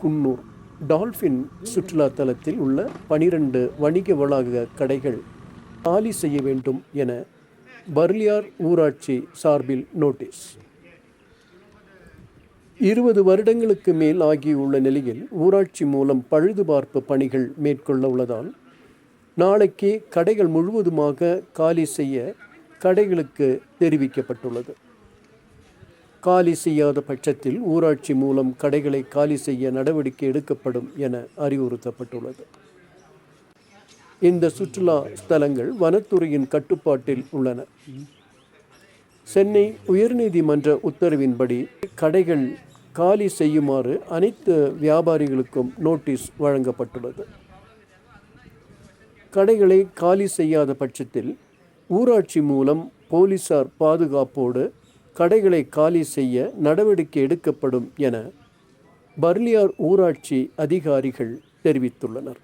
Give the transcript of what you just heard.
Coonoor dolphin சுற்றுலா தலத்தில் உள்ள 12 வணிக வளாக கடைகள் காலி செய்ய வேண்டும் என பர்லியார் ஊராட்சி சார்பில் நோட்டீஸ். 20 வருடங்களுக்கு மேல் ஆகியுள்ள நிலையில் ஊராட்சி மூலம் பழுதுபார்ப்பு பணிகள் மேற்கொள்ள உள்ளதால் நாளைக்கே கடைகள் முழுவதுமாக காலி செய்ய கடைகளுக்கு தெரிவிக்கப்பட்டுள்ளது. காலி செய்யாத பட்சத்தில் ஊராட்சி மூலம் கடைகளை காலி செய்ய நடவடிக்கை எடுக்கப்படும் என அறிவுறுத்தப்பட்டுள்ளது. இந்த சுற்றுலா ஸ்தலங்கள் வனத்துறையின் கட்டுப்பாட்டில் உள்ளன. சென்னை உயர்நீதிமன்ற உத்தரவின்படி கடைகள் காலி செய்யுமாறு அனைத்து வியாபாரிகளுக்கும் நோட்டீஸ் வழங்கப்பட்டுள்ளது. கடைகளை காலி செய்யாத பட்சத்தில் ஊராட்சி மூலம் போலீசார் பாதுகாப்போடு கடைகளை காலி செய்ய நடவடிக்கை எடுக்கப்படும் என பர்லியார் ஊராட்சி அதிகாரிகள் தெரிவித்துள்ளனர்.